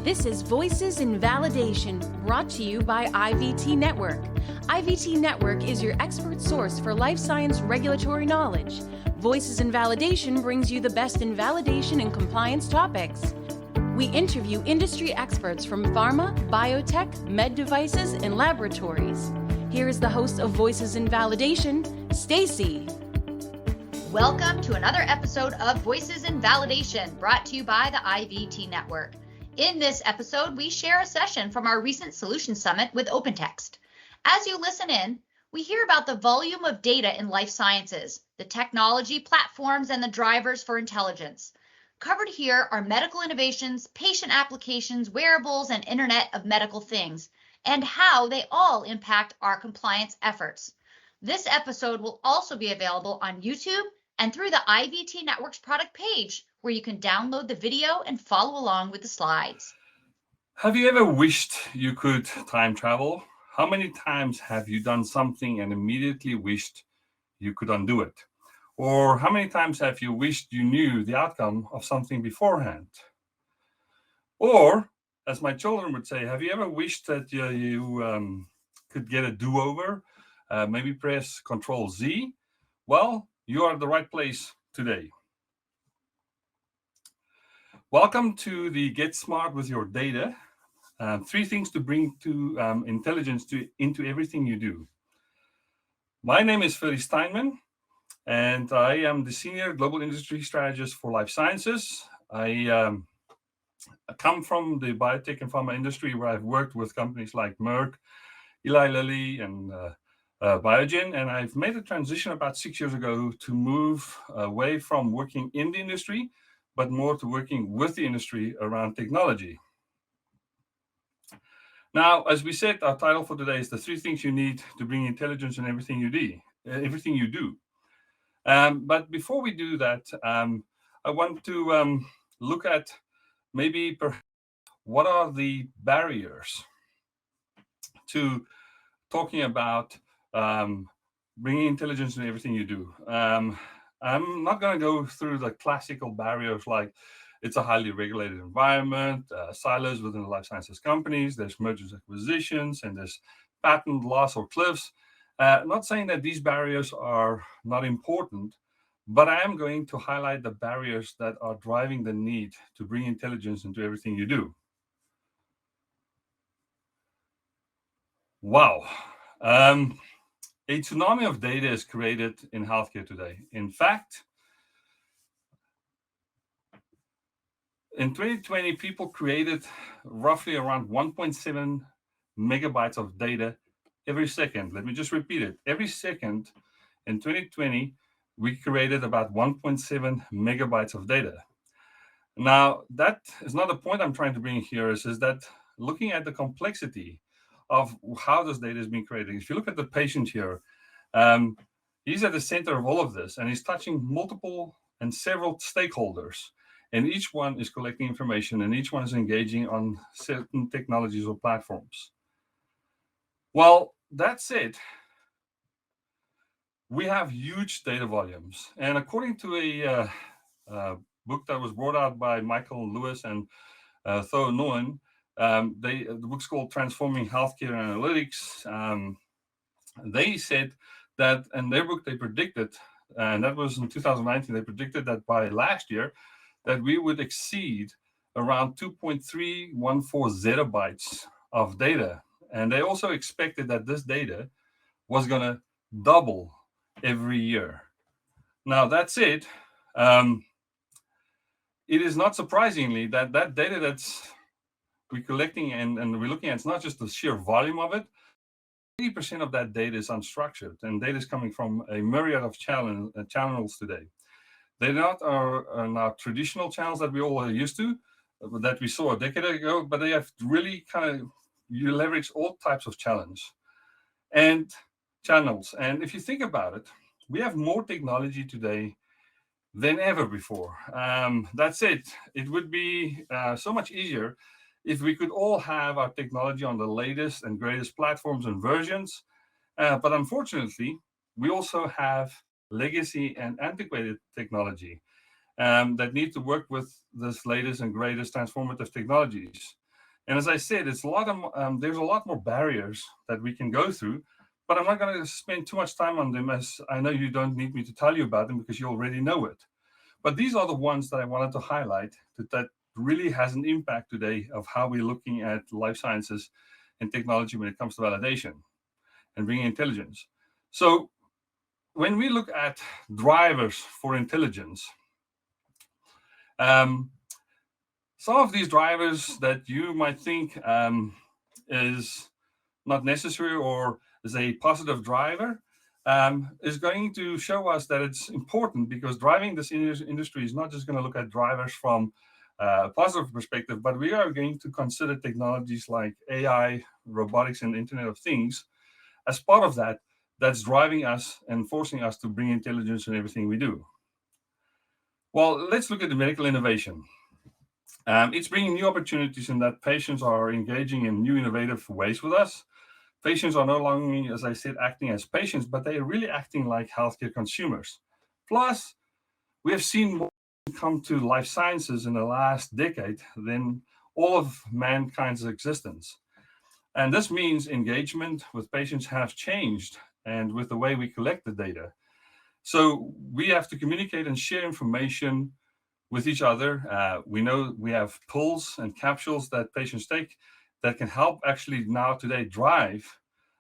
This is Voices in Validation, brought to you by IVT Network. IVT Network is your expert source for life science regulatory knowledge. Voices in Validation brings you the best in validation and compliance topics. We interview industry experts from pharma, biotech, med devices, and laboratories. Here is the host of Voices in Validation, Stacy. Welcome to another episode of Voices in Validation, brought to you by the IVT Network. In this episode, we share a session from our recent Solution Summit with OpenText. As you listen in, we hear about the volume of data in life sciences, the technology platforms, and the drivers for intelligence. Covered here are medical innovations, patient applications, wearables, and Internet of Medical Things, and how they all impact our compliance efforts. This episode will also be available on YouTube and through the IVT Network's product page, where you can download the video and follow along with the slides. Have you ever wished you could time travel? How many times have you done something and immediately wished you could undo it? Or how many times have you wished you knew the outcome of something beforehand? Or, as my children would say, have you ever wished that you could get a do-over? Maybe press Control Z? Well, you are at the right place today. Welcome to the Get Smart with Your Data. 3 things to bring to intelligence into everything you do. My name is Ferdi Steinmann, and I am the Senior Global Industry Strategist for Life Sciences. I come from the biotech and pharma industry, where I've worked with companies like Merck, Eli Lilly, and Biogen, and I've made a transition about 6 years ago to move away from working in the industry, but more to working with the industry around technology. Now, as we said, our title for today is the 3 things you need to bring intelligence in everything you do. But before we do that, I want to look at maybe what are the barriers to talking about bringing intelligence in everything you do. I'm not going to go through the classical barriers like it's a highly regulated environment, silos within the life sciences companies, there's mergers and acquisitions, and there's patent loss or cliffs. Not saying that these barriers are not important, but I am going to highlight the barriers that are driving the need to bring intelligence into everything you do. Wow. A tsunami of data is created in healthcare today. In fact, in 2020, people created roughly around 1.7 megabytes of data every second. Let me just repeat it. Every second in 2020, we created about 1.7 megabytes of data. Now, that is not the point I'm trying to bring here, is that looking at the complexity of how this data is being created. If you look at the patient here, he's at the center of all of this, and he's touching multiple and several stakeholders, and each one is collecting information, and each one is engaging on certain technologies or platforms. Well, that said, we have huge data volumes, and according to a book that was brought out by Michael Lewis and Tho Nguyen, the book's called Transforming Healthcare Analytics. They said that in their book, they predicted, and that was in 2019, they predicted that by last year, that we would exceed around 2.314 zettabytes of data. And they also expected that this data was going to double every year. Now, that's it. It is not surprisingly that data that's we're collecting and we're looking at, it's not just the sheer volume of it. 80% of that data is unstructured, and data is coming from a myriad of channels today. They're not our traditional channels that we all are used to, that we saw a decade ago, but they have really you leverage all types of channels. And if you think about it, we have more technology today than ever before. That's it. It would be so much easier if we could all have our technology on the latest and greatest platforms and versions. But unfortunately, we also have legacy and antiquated technology that need to work with this latest and greatest transformative technologies. And as I said, there's a lot more barriers that we can go through, but I'm not going to spend too much time on them, as I know you don't need me to tell you about them because you already know it. But these are the ones that I wanted to highlight that really has an impact today of how we're looking at life sciences and technology when it comes to validation and bringing intelligence. So when we look at drivers for intelligence, some of these drivers that you might think is not necessary or is a positive driver is going to show us that it's important, because driving this industry is not just going to look at drivers from a positive perspective, but we are going to consider technologies like AI, robotics, and Internet of Things as part of that's driving us and forcing us to bring intelligence in everything we do. Well, let's look at the medical innovation. It's bringing new opportunities in that patients are engaging in new innovative ways with us. Patients are no longer, as I said, acting as patients, but they are really acting like healthcare consumers. Plus, we have seen more come to life sciences in the last decade than all of mankind's existence. And this means engagement with patients has changed, and with the way we collect the data. So we have to communicate and share information with each other. We know we have pills and capsules that patients take that can help actually now today drive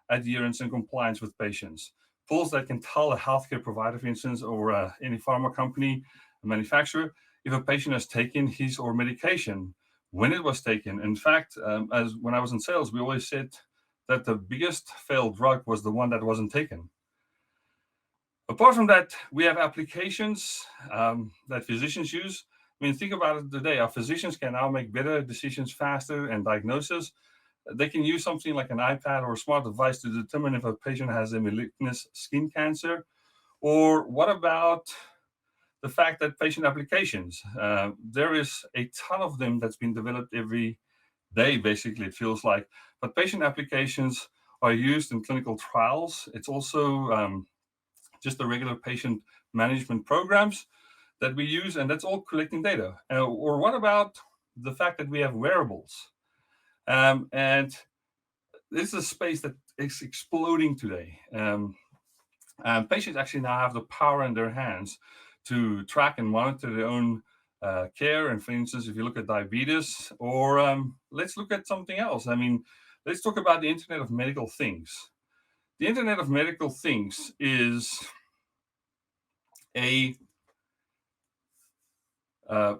adherence and compliance with patients. Pills that can tell a healthcare provider, for instance, or any pharma company, a manufacturer, if a patient has taken his or medication, when it was taken. In fact, as when I was in sales, we always said that the biggest failed drug was the one that wasn't taken. Apart from that, we have applications that physicians use. I mean, think about it today. Our physicians can now make better decisions faster and diagnosis. They can use something like an iPad or a smart device to determine if a patient has a malignant skin cancer. Or what about the fact that patient applications? There is a ton of them that's been developed every day, basically, it feels like. But patient applications are used in clinical trials. It's also just the regular patient management programs that we use, and that's all collecting data. Or what about the fact that we have wearables? And this is a space that is exploding today. Patients actually now have the power in their hands to track and monitor their own care. And for instance, if you look at diabetes, or let's look at something else. I mean, let's talk about the Internet of Medical Things. The Internet of Medical Things is a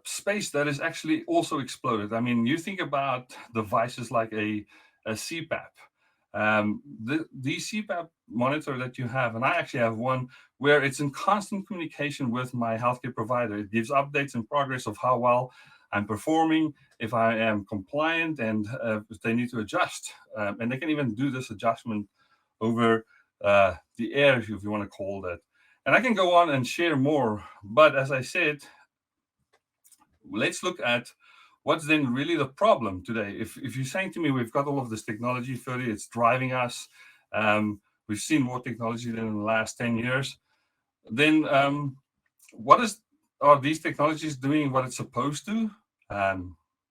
space that is actually also exploded. I mean, you think about devices like a CPAP. The CPAP monitor that you have, and I actually have one where it's in constant communication with my healthcare provider. It gives updates and progress of how well I'm performing, if I am compliant, and if they need to adjust. And they can even do this adjustment over the air, if you want to call that. And I can go on and share more, but as I said, let's look at what's then really the problem today. If you're saying to me, we've got all of this technology, Ferdi, it's driving us, we've seen more technology than in the last 10 years, then are these technologies doing what it's supposed to?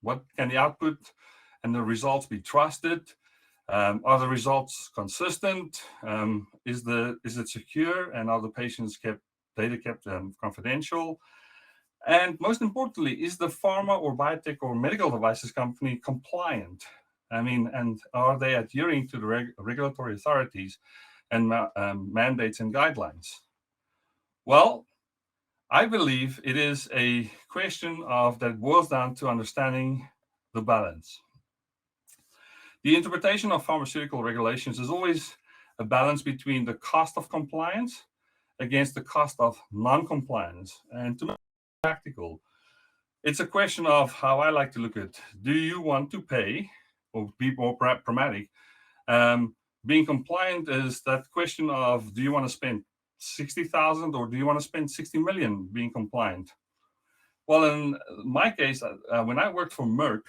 What can the output and the results be trusted? Are the results consistent? Is it secure? And are the patients' data kept confidential? And most importantly, is the pharma or biotech or medical devices company compliant? I mean, and are they adhering to the regulatory authorities and mandates and guidelines? Well, I believe it is a question that boils down to understanding the balance. The interpretation of pharmaceutical regulations is always a balance between the cost of compliance against the cost of non-compliance. And to make it practical, it's a question of how I like to look at it. Do you want to pay, or be more pragmatic? Being compliant is that question of, do you want to spend 60,000 or do you want to spend 60 million being compliant? Well, in my case, when I worked for Merck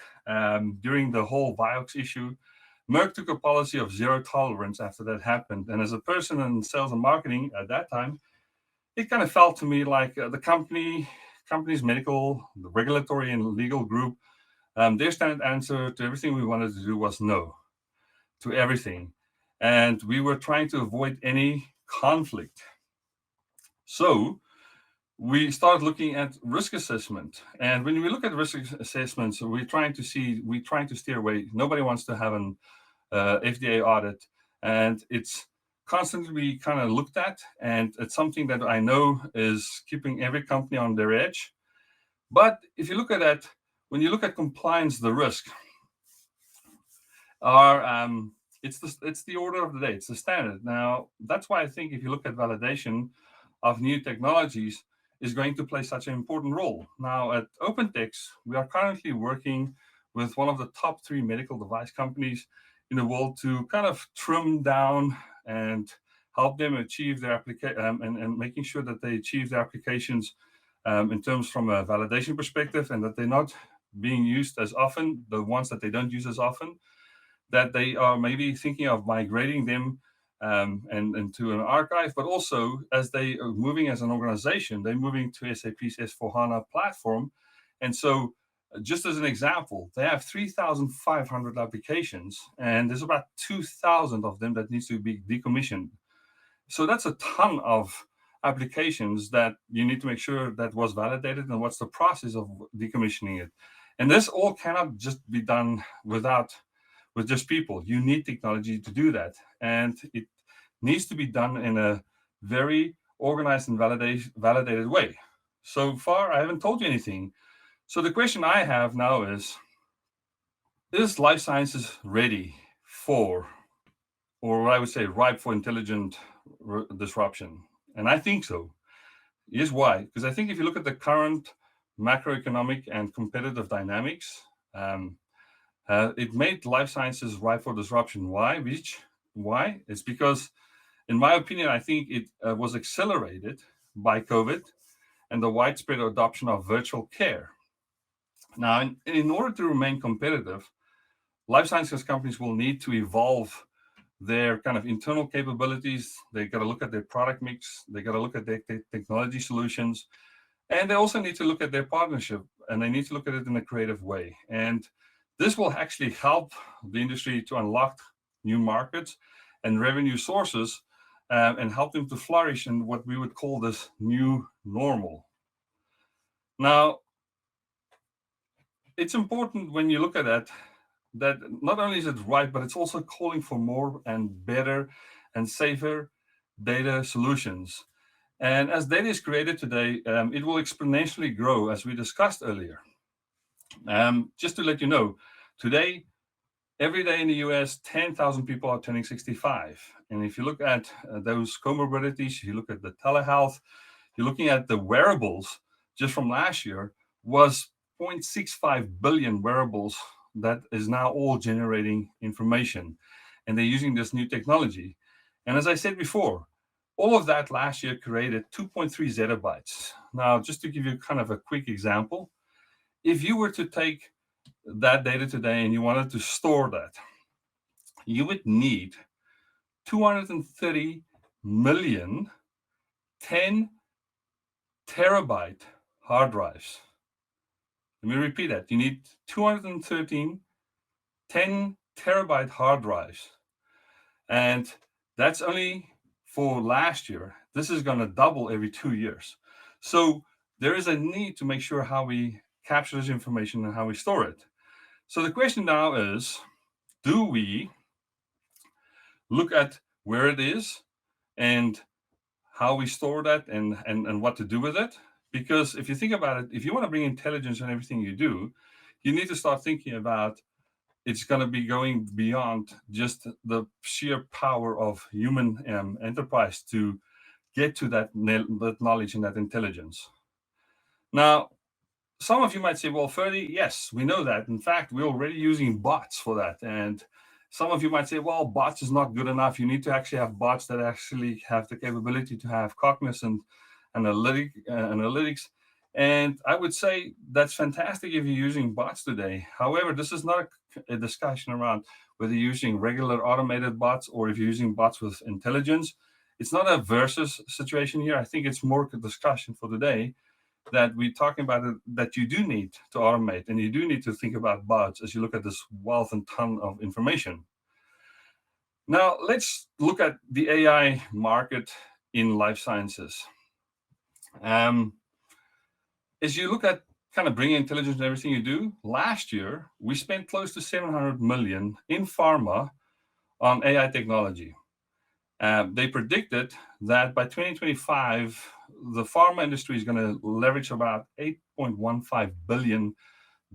during the whole Vioxx issue, Merck took a policy of zero tolerance after that happened. And as a person in sales and marketing at that time, it kind of felt to me like the company's medical, the regulatory and legal group Their standard answer to everything we wanted to do was no, to everything. And we were trying to avoid any conflict. So we started looking at risk assessment. And when we look at risk assessments, we're trying to steer away. Nobody wants to have an FDA audit. And it's constantly kind of looked at. And it's something that I know is keeping every company on their edge. But if you look at that, when you look at compliance, the risk are it's the order of the day. It's the standard. Now, that's why I think if you look at validation of new technologies is going to play such an important role. Now, at OpenText, we are currently working with one of the top 3 medical device companies in the world to kind of trim down and help them achieve their application and making sure that they achieve their applications in terms from a validation perspective, and that they're not being used as often, the ones that they don't use as often, that they are maybe thinking of migrating them and into an archive, but also as they are moving as an organization, they're moving to SAP's S4HANA platform. And so just as an example, they have 3,500 applications, and there's about 2,000 of them that needs to be decommissioned. So that's a ton of applications that you need to make sure that was validated and what's the process of decommissioning it. And this all cannot just be done with just people. You need technology to do that. And it needs to be done in a very organized and validated way. So far, I haven't told you anything. So the question I have now is life sciences ready for, or I would say ripe for, intelligent disruption? And I think so. Here's why. Because I think if you look at the current macroeconomic and competitive dynamics, it made life sciences ripe for disruption. Why? Why? It's because, in my opinion, I think it was accelerated by COVID and the widespread adoption of virtual care. Now, in order to remain competitive, life sciences companies will need to evolve their kind of internal capabilities. They got to look at their product mix. They got to look at their technology solutions. And they also need to look at their partnership, and they need to look at it in a creative way. And this will actually help the industry to unlock new markets and revenue sources and help them to flourish in what we would call this new normal. Now, it's important when you look at that not only is it right, but it's also calling for more and better and safer data solutions. And as data is created today, it will exponentially grow, as we discussed earlier. Just to let you know, today, every day in the US, 10,000 people are turning 65. And if you look at those comorbidities, you look at the telehealth, you're looking at the wearables, just from last year, was 0.65 billion wearables that is now all generating information. And they're using this new technology. And as I said before, all of that last year created 2.3 zettabytes. Now, just to give you kind of a quick example, if you were to take that data today and you wanted to store that, you would need 230 million 10 terabyte hard drives. Let me repeat that. You need 213 10 terabyte hard drives. And that's only for last year. This is going to double every 2 years. So there is a need to make sure how we capture this information and how we store it. So the question now is, do we look at where it is and how we store that and what to do with it? Because if you think about it, if you want to bring intelligence in everything you do, you need to start thinking about it's going to be going beyond just the sheer power of human enterprise to get to that knowledge and that intelligence. Now, some of you might say, well, Ferdi, yes, we know that. In fact, we're already using bots for that. And some of you might say, well, bots is not good enough. You need to actually have bots that actually have the capability to have cognizant analytics. And I would say that's fantastic if you're using bots today. However, this is not a discussion around whether you're using regular automated bots or if you're using bots with intelligence. It's not a versus situation here. I think it's more a discussion for today. that we're talking about it, that you do need to automate, and you do need to think about bots as you look at this wealth and ton of information. Now, let's look at the AI market in life sciences. As you look at kind of bringing intelligence in everything you do, last year, we spent close to 700 million in pharma on AI technology. They predicted that by 2025, the pharma industry is going to leverage about $8.15 billion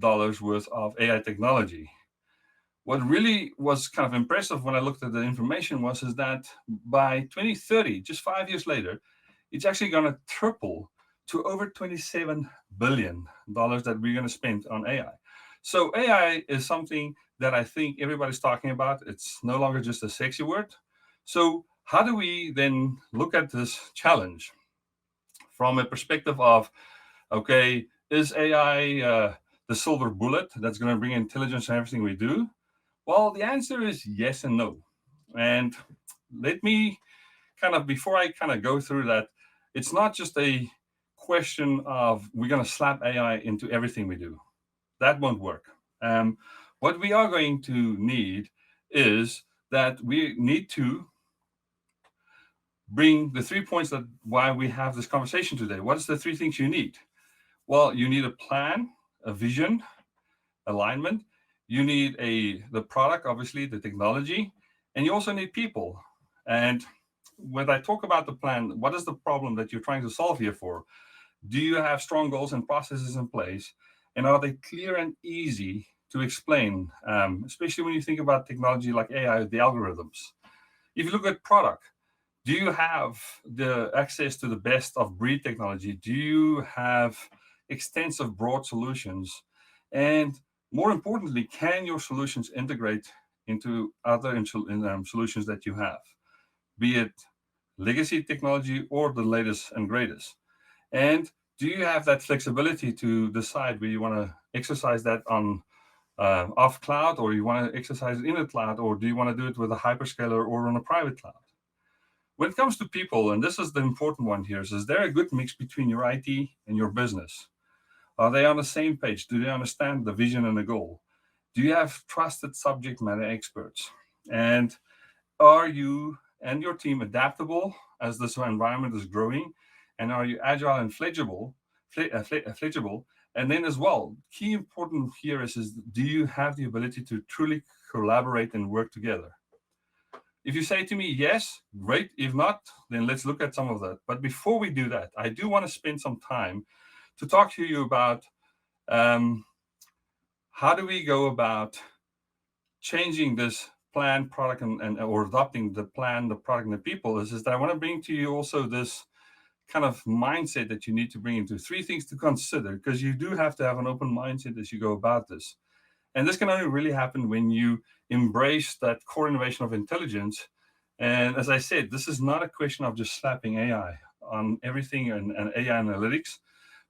worth of AI technology. What really was kind of impressive when I looked at the information is that by 2030, just 5 years later, it's actually going to triple to over $27 billion that we're going to spend on AI. So AI is something that I think everybody's talking about. It's no longer just a sexy word. So how do we then look at this challenge from a perspective of, okay, is AI the silver bullet that's going to bring intelligence in everything we do? Well, the answer is yes and no. And let me before I go through that, it's not just a question of we're going to slap AI into everything we do. That won't work. What we are going to need is that we need to bring the 3 points that why we have this conversation today. What is the 3 things you need? Well, you need a plan, a vision, alignment. You need the product, obviously, the technology, and you also need people. And when I talk about the plan, what is the problem that you're trying to solve here for? Do you have strong goals and processes in place? And are they clear and easy to explain, especially when you think about technology like AI, the algorithms? If you look at product, do you have the access to the best of breed technology? Do you have extensive broad solutions? And more importantly, can your solutions integrate into other solutions that you have, be it legacy technology or the latest and greatest? And do you have that flexibility to decide whether you want to exercise that on off cloud, or you want to exercise it in the cloud, or do you want to do it with a hyperscaler or on a private cloud? When it comes to people, and this is the important one here, is there a good mix between your IT and your business? Are they on the same page? Do they understand the vision and the goal? Do you have trusted subject matter experts? And are you and your team adaptable as this environment is growing? And are you agile and flexible? And then as well, key important here is do you have the ability to truly collaborate and work together? If you say to me, yes, great. If not, then let's look at some of that. But before we do that, I do want to spend some time to talk to you about how do we go about changing this plan, product, and or adopting the plan, the product, and the people. Is that I want to bring to you also this kind of mindset that you need to bring into 3 things to consider, because you do have to have an open mindset as you go about this. And this can only really happen when you embrace that core innovation of intelligence. And as I said, this is not a question of just slapping AI on everything and AI analytics,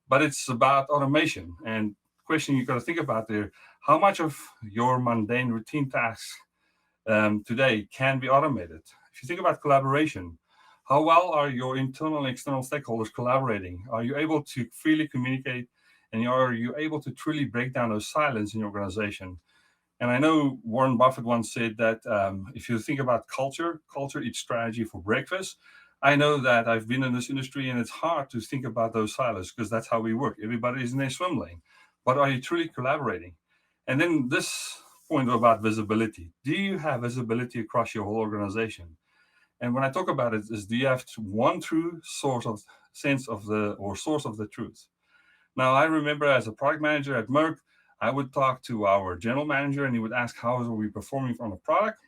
but it's about automation. And question you got to think about there, how much of your mundane routine tasks today can be automated? If you think about collaboration, how well are your internal and external stakeholders collaborating? Are you able to freely communicate? And are you able to truly break down those silos in your organization? And I know Warren Buffett once said that if you think about culture eats strategy for breakfast. I know that I've been in this industry, and it's hard to think about those silos because that's how we work. Everybody is in their swim lane. But are you truly collaborating? And then this point about visibility. Do you have visibility across your whole organization? And when I talk about it, is do you have one true source of the truth? Now, I remember as a product manager at Merck, I would talk to our general manager, and he would ask, how are we performing on a product?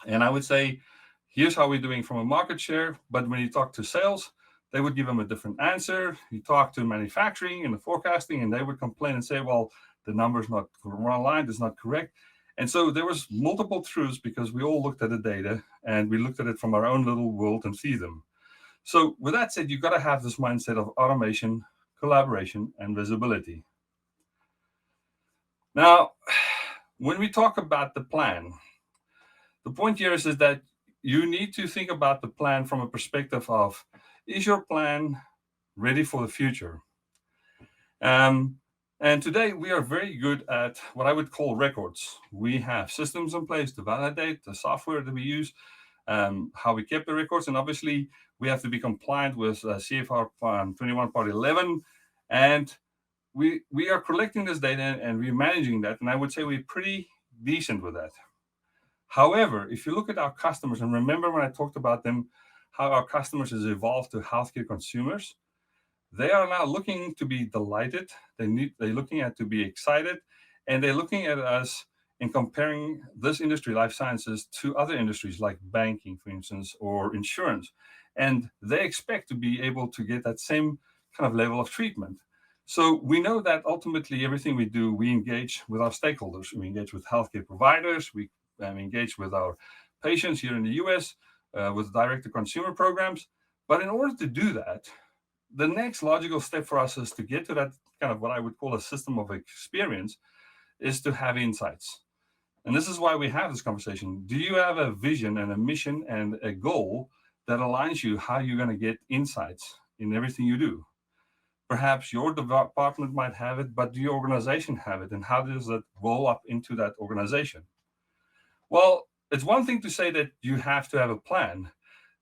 And I would say, here's how we're doing from a market share. But when you talk to sales, they would give him a different answer. You talk to manufacturing and the forecasting, and they would complain and say, well, the number's not aligned, it's not correct. And so there was multiple truths because we all looked at the data and we looked at it from our own little world and see them. So with that said, you've got to have this mindset of automation, collaboration, and visibility. Now, when we talk about the plan, the point here is that you need to think about the plan from a perspective of, is your plan ready for the future? And today we are very good at what I would call records. We have systems in place to validate the software that we use, how we keep the records, and obviously we have to be compliant with CFR 21 Part 11, and we are collecting this data and we're managing that, and I would say we're pretty decent with that. However, if you look at our customers, and remember when I talked about them, how our customers has evolved to healthcare consumers, they are now looking to be delighted. They're looking at to be excited, and they're looking at us in comparing this industry, life sciences, to other industries like banking, for instance, or insurance. And they expect to be able to get that same kind of level of treatment. So we know that ultimately everything we do, we engage with our stakeholders. We engage with healthcare providers. We engage with our patients here in the US with direct-to-consumer programs. But in order to do that, the next logical step for us is to get to that kind of what I would call a system of experience, is to have insights. And this is why we have this conversation. Do you have a vision and a mission and a goal that aligns you how you're going to get insights in everything you do? Perhaps your department might have it, but do your organization have it? And how does that roll up into that organization? Well, it's one thing to say that you have to have a plan.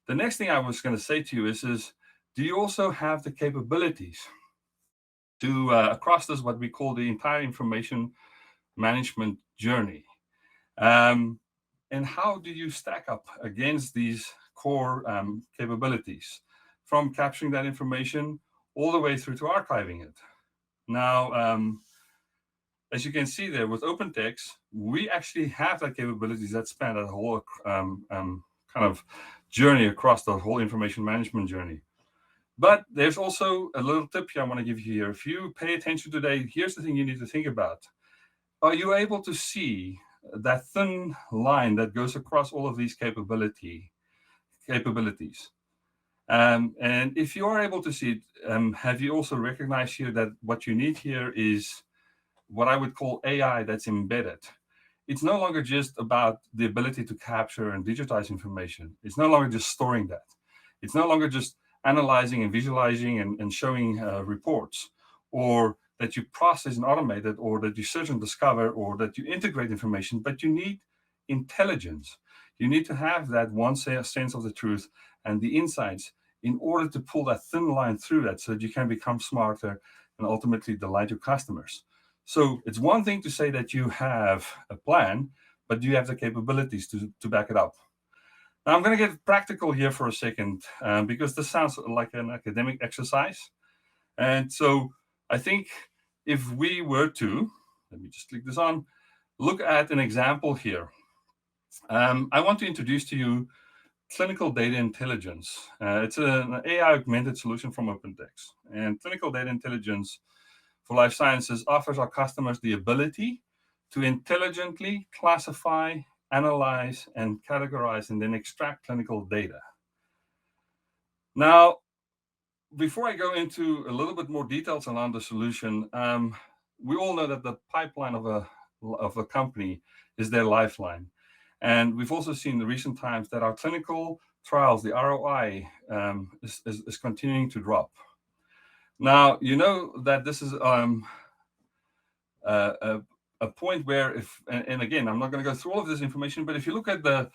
The next thing I was going to say to you is do you also have the capabilities to across this what we call the entire information management journey? And how do you stack up against these core capabilities, from capturing that information all the way through to archiving it? Now, as you can see there with OpenText, we actually have that capabilities that span that whole kind of journey across the whole information management journey. But there's also a little tip here I want to give you here. If you pay attention today, here's the thing you need to think about. Are you able to see that thin line that goes across all of these capabilities? And if you are able to see it, have you also recognized here that what you need here is what I would call AI that's embedded? It's no longer just about the ability to capture and digitize information. It's no longer just storing that. It's no longer just analyzing and visualizing and showing reports, or that you process and automate it, or that you search and discover, or that you integrate information, but you need intelligence. You need to have that one sense of the truth and the insights in order to pull that thin line through that so that you can become smarter and ultimately delight your customers. So it's one thing to say that you have a plan, but do you have the capabilities to back it up? Now, I'm going to get practical here for a second, because this sounds like an academic exercise. And so I think if we were to, let me just click this on, look at an example here. I want to introduce to you clinical data intelligence. It's an AI augmented solution from OpenText. And clinical data intelligence for life sciences offers our customers the ability to intelligently classify, analyze, and categorize, and then extract clinical data. Now, before I go into a little bit more details around the solution, we all know that the pipeline of a company is their Lifeline. And we've also seen in the recent times that our clinical trials, the ROI, is continuing to drop. Now, you know that this is a point where and again, I'm not going to go through all of this information, but if you look at the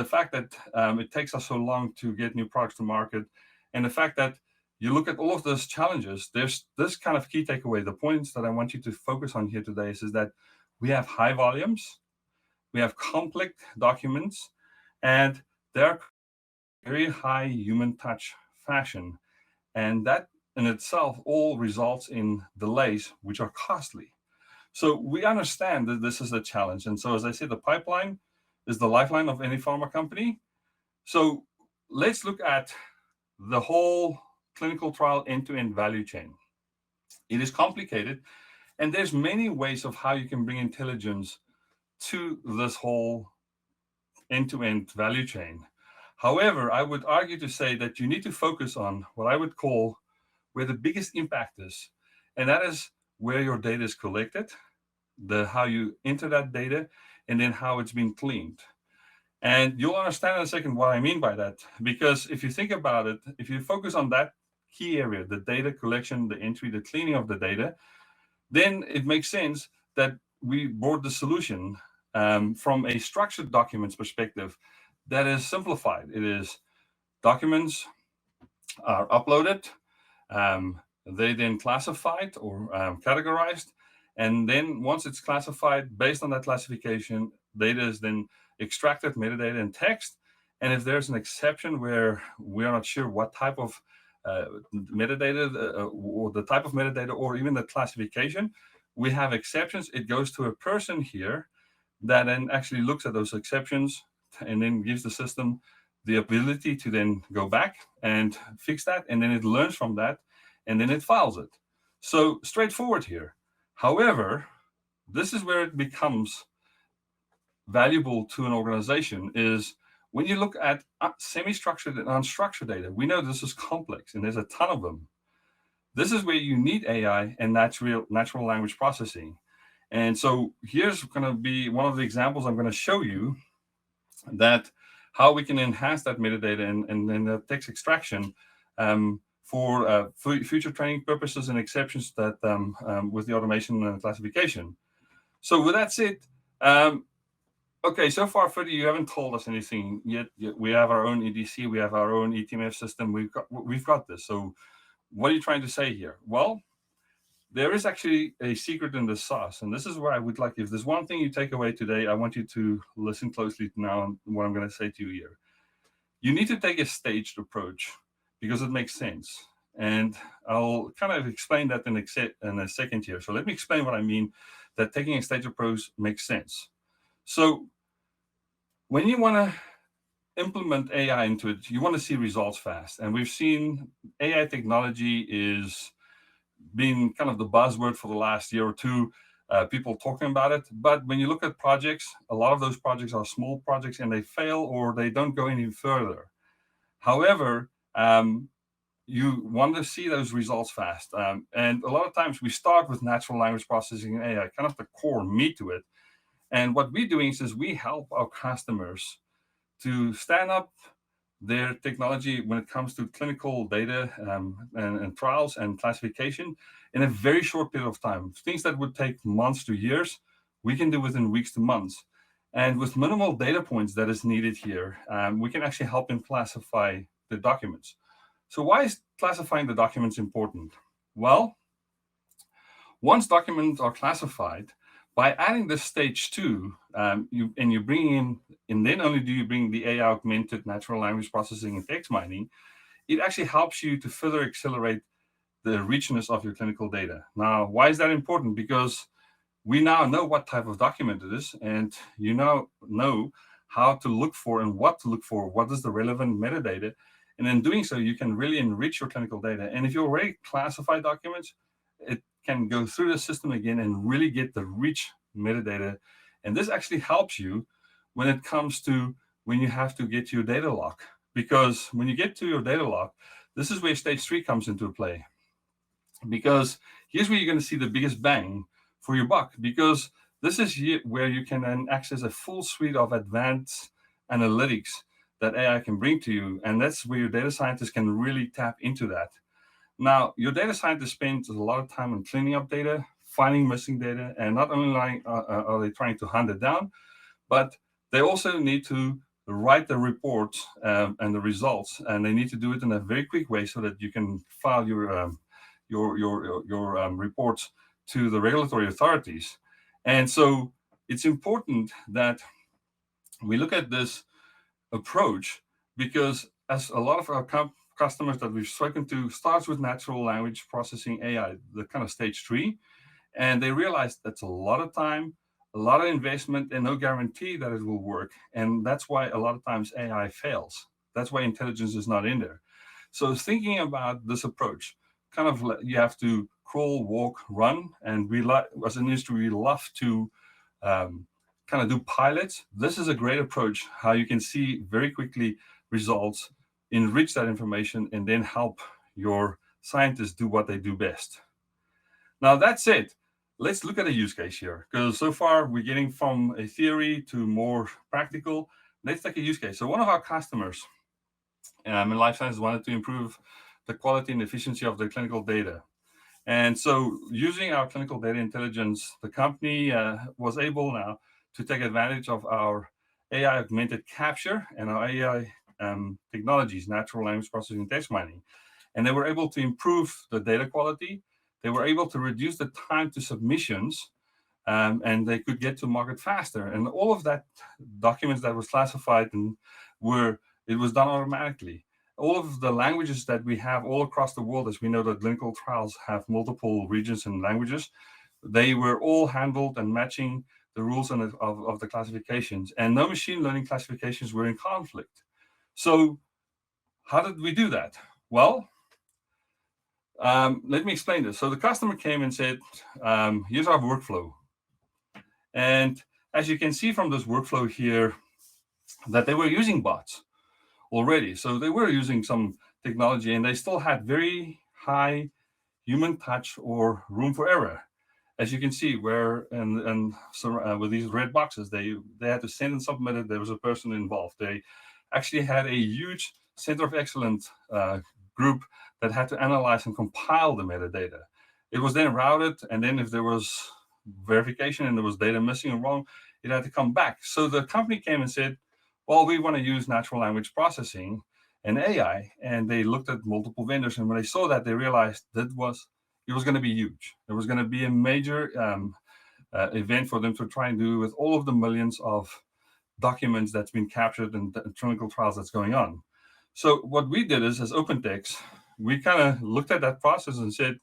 fact that it takes us so long to get new products to market, and the fact that you look at all of those challenges, there's this kind of key takeaway. The points that I want you to focus on here today is that we have high volumes, we have complex documents, and they're very high human touch fashion. And that in itself all results in delays, which are costly. So we understand that this is a challenge. And so, as I said, the pipeline is the lifeline of any pharma company. So let's look at the whole clinical trial end-to-end value chain. It is complicated, and there's many ways of how you can bring intelligence to this whole end-to-end value chain. However, I would argue to say that you need to focus on what I would call where the biggest impact is, and that is where your data is collected, how you enter that data, and then how it's been cleaned. And you'll understand in a second what I mean by that, because if you think about it, if you focus on that key area, the data collection, the entry, the cleaning of the data, then it makes sense that we brought the solution from a structured documents perspective that is simplified. It is documents are uploaded, they then classified or categorized, and then once it's classified, based on that classification, data is then extracted, metadata and text. And if there's an exception where we're not sure what type of metadata or the type of metadata or even the classification, we have exceptions. It goes to a person here that then actually looks at those exceptions and then gives the system the ability to then go back and fix that. And then it learns from that and then it files it. So straightforward here. However, this is where it becomes valuable to an organization is when you look at semi-structured and unstructured data. We know this is complex and there's a ton of them. This is where you need AI and natural language processing. And so here's going to be one of the examples I'm going to show you that how we can enhance that metadata and then the text extraction for future training purposes and exceptions that with the automation and classification. So with that said, okay, so far, Ferdi, you haven't told us anything yet. We have our own EDC, we have our own eTMF system. We've got this. So what are you trying to say here? Well, there is actually a secret in the sauce. And this is where I would like, if there's one thing you take away today, I want you to listen closely now on what I'm going to say to you here. You need to take a staged approach because it makes sense. And I'll kind of explain that in a second here. So let me explain what I mean that taking a staged approach makes sense. So when you want to implement AI into it, you want to see results fast. And we've seen AI technology is being kind of the buzzword for the last year or two, people talking about it. But when you look at projects, a lot of those projects are small projects and they fail or they don't go any further. However, you want to see those results fast. And a lot of times we start with natural language processing and AI, kind of the core meat to it. And what we're doing is we help our customers to stand up their technology when it comes to clinical data and trials and classification in a very short period of time. Things that would take months to years, we can do within weeks to months. And with minimal data points that is needed here, we can actually help them classify the documents. So why is classifying the documents important? Well, once documents are classified, by adding this stage 2, you bring in, and then only do you bring the AI augmented natural language processing and text mining, it actually helps you to further accelerate the richness of your clinical data. Now, why is that important? Because we now know what type of document it is, and you now know how to look for and what to look for, what is the relevant metadata. And in doing so, you can really enrich your clinical data. And if you already classify documents, it can go through the system again and really get the rich metadata. And this actually helps you when it comes to when you have to get to your data lock. Because when you get to your data lock, this is where stage 3 comes into play. Because here's where you're going to see the biggest bang for your buck. Because this is where you can then access a full suite of advanced analytics that AI can bring to you. And that's where your data scientists can really tap into that. Now, your data scientist spends a lot of time on cleaning up data, finding missing data, and not only are they trying to hunt it down, but they also need to write the reports and the results, and they need to do it in a very quick way so that you can file your reports to the regulatory authorities. And so it's important that we look at this approach because as a lot of our customers that we've spoken to starts with natural language processing AI, the kind of stage 3, and they realize that's a lot of time, a lot of investment, and no guarantee that it will work. And that's why a lot of times AI fails. That's why intelligence is not in there. So thinking about this approach, kind of you have to crawl, walk, run, and we as an industry, we love to kind of do pilots. This is a great approach, how you can see very quickly results, enrich that information, and then help your scientists do what they do best. Now, that said, let's look at a use case here, because so far we're getting from a theory to more practical. Let's take a use case. So one of our customers in life sciences wanted to improve the quality and efficiency of the clinical data. And so using our clinical data intelligence, the company was able now to take advantage of our AI augmented capture and our AI technologies, natural language processing and text mining. And they were able to improve the data quality. They were able to reduce the time to submissions, and they could get to market faster. And all of that documents that was classified it was done automatically. All of the languages that we have all across the world, as we know that clinical trials have multiple regions and languages, they were all handled and matching the rules of the classifications. And no machine learning classifications were in conflict. So how did we do that? Well, let me explain this. So the customer came and said, here's our workflow. And as you can see from this workflow here, that they were using bots already. So they were using some technology, and they still had very high human touch or room for error. As you can see, with these red boxes, they had to send and submit it. There was a person involved. They actually had a huge center of excellence group that had to analyze and compile the metadata. It was then routed, and then if there was verification and there was data missing or wrong, it had to come back. So the company came and said, well, we want to use natural language processing and AI. And they looked at multiple vendors. And when they saw that, they realized it was going to be huge. It was going to be a major event for them to try and do with all of the millions of documents that's been captured in the clinical trials that's going on. So what we did is, as OpenText, we kind of looked at that process and said,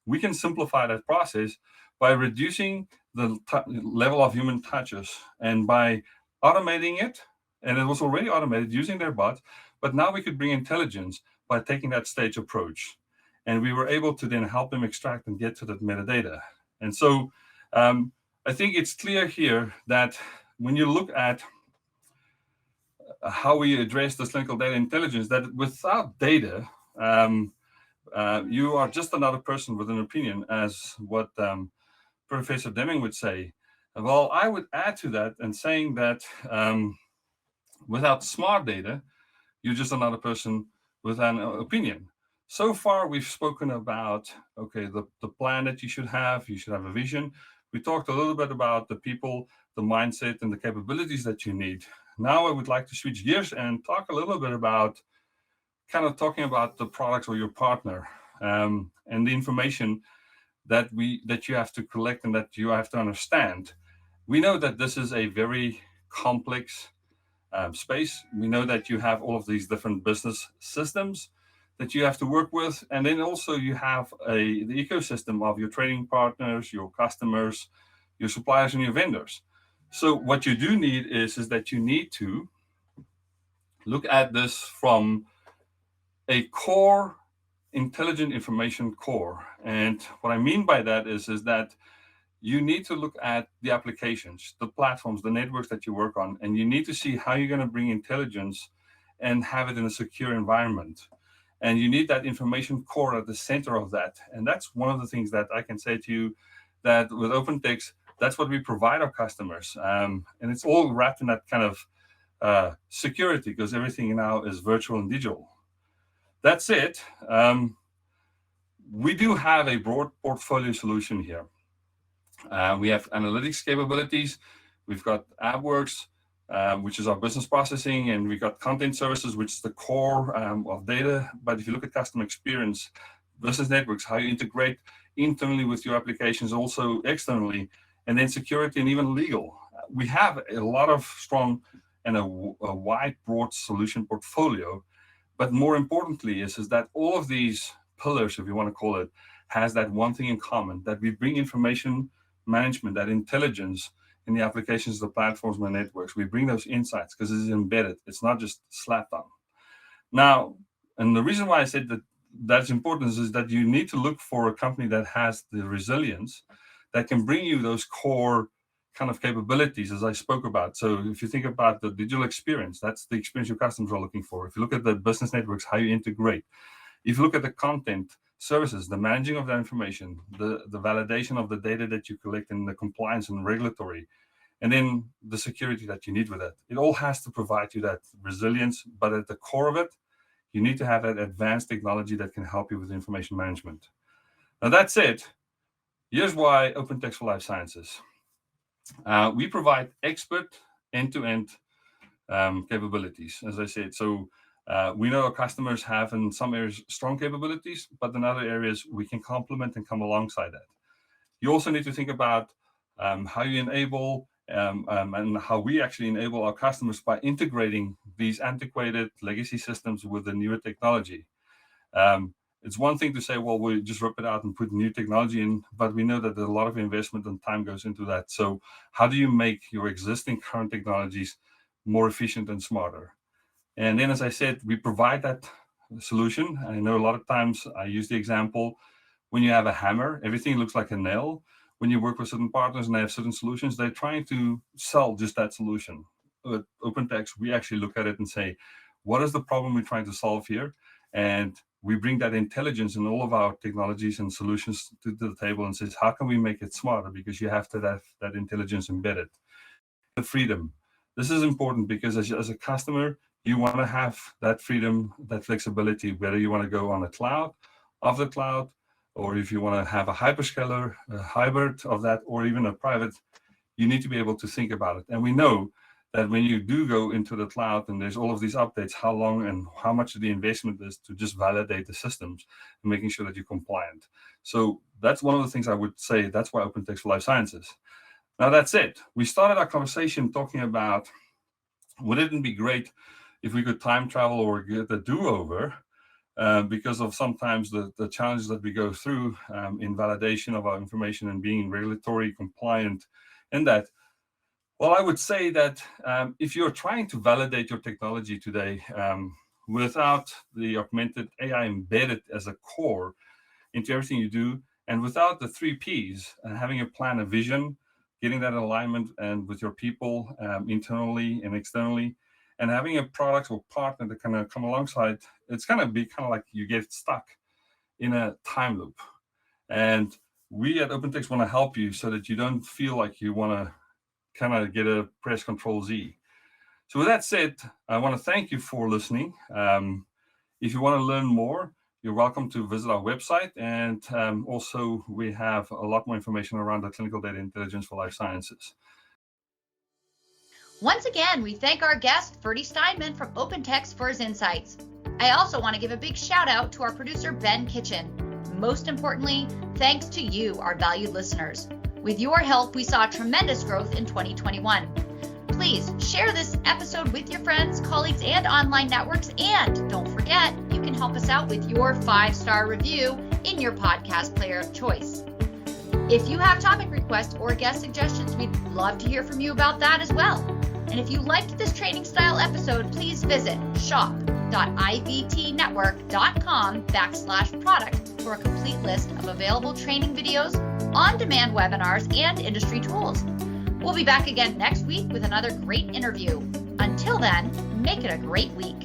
we can simplify that process by reducing the level of human touches and by automating it. And it was already automated using their bots, but now we could bring intelligence by taking that stage approach. And we were able to then help them extract and get to that metadata. And so I think it's clear here that when you look at how we address this clinical data intelligence, that without data, you are just another person with an opinion, as what Professor Deming would say. Well, I would add to that and saying that without smart data, you're just another person with an opinion. So far, we've spoken about, okay, the plan that you should have a vision. We talked a little bit about the people, the mindset, and the capabilities that you need. Now I would like to switch gears and talk a little bit about talking about the products or your partner and the information that you have to collect and that you have to understand. We know that this is a very complex space. We know that you have all of these different business systems that you have to work with, and then also you have the ecosystem of your trading partners, your customers, your suppliers, and your vendors. So what you do need is that you need to look at this from a core intelligent information core. And what I mean by that is that you need to look at the applications, the platforms, the networks that you work on, and you need to see how you're going to bring intelligence and have it in a secure environment. And you need that information core at the center of that. And that's one of the things that I can say to you, that with OpenText, that's what we provide our customers. And it's all wrapped in that kind of security, because everything now is virtual and digital. That's it. We do have a broad portfolio solution here. We have analytics capabilities. We've got AppWorks, which is our business processing, and we've got content services, which is the core of data. But if you look at customer experience, business networks, how you integrate internally with your applications, also externally, and then security and even legal. We have a lot of strong and a wide, broad solution portfolio. But more importantly is that all of these pillars, if you want to call it, has that one thing in common, that we bring information management, that intelligence in the applications, the platforms, and the networks. We bring those insights because it's embedded. It's not just slapped on. Now, and the reason why I said that that's important is that you need to look for a company that has the resilience that can bring you those core kind of capabilities, as I spoke about. So if you think about the digital experience, that's the experience your customers are looking for. If you look at the business networks, how you integrate. If you look at the content services, the managing of that information, the validation of the data that you collect, and the compliance and regulatory, and then the security that you need with it. It all has to provide you that resilience, but at the core of it, you need to have that advanced technology that can help you with information management. Now, that's it. Here's why OpenText for Life Sciences. We provide expert end-to-end capabilities, as I said. So we know our customers have in some areas strong capabilities, but in other areas we can complement and come alongside that. You also need to think about how you enable and how we actually enable our customers by integrating these antiquated legacy systems with the newer technology. It's one thing to say, well, we just rip it out and put new technology in, but we know that a lot of investment and time goes into that. So how do you make your existing current technologies more efficient and smarter? And then, as I said, we provide that solution. I know a lot of times I use the example, when you have a hammer, everything looks like a nail. When you work with certain partners and they have certain solutions, they're trying to sell just that solution. At OpenText, we actually look at it and say, what is the problem we're trying to solve here? And we bring that intelligence in all of our technologies and solutions to the table and says, how can we make it smarter? Because you have to have that intelligence embedded. The freedom. This is important because as a customer, you want to have that freedom, that flexibility, whether you want to go on a cloud, off the cloud, or if you want to have a hyperscaler, a hybrid of that, or even a private, you need to be able to think about it. And we know that when you do go into the cloud and there's all of these updates, how long and how much the investment is to just validate the systems and making sure that you're compliant. So that's one of the things I would say, that's why OpenText for Life Sciences. Now that's it. We started our conversation talking about, wouldn't it be great if we could time travel or get a do-over because of sometimes the challenges that we go through in validation of our information and being regulatory compliant and that. Well, I would say that if you're trying to validate your technology today without the augmented AI embedded as a core into everything you do, and without the 3 Ps, having a plan, a vision, getting that alignment and with your people internally and externally, and having a product or partner that kind of come alongside, it's going to be kind of like you get stuck in a time loop. And we at OpenText want to help you so that you don't feel like you want to kind of get a press Control Z. So with that said, I want to thank you for listening. If you want to learn more, you're welcome to visit our website. And also we have a lot more information around the clinical data intelligence for life sciences. Once again, we thank our guest, Ferdi Steinmann from OpenText for his insights. I also want to give a big shout out to our producer, Ben Kitchen. Most importantly, thanks to you, our valued listeners. With your help, we saw tremendous growth in 2021. Please share this episode with your friends, colleagues, and online networks. And don't forget, you can help us out with your 5-star review in your podcast player of choice. If you have topic requests or guest suggestions, we'd love to hear from you about that as well. And if you liked this training style episode, please visit shop.ivtnetwork.com/product for a complete list of available training videos, on-demand webinars, and industry tools. We'll be back again next week with another great interview. Until then, make it a great week.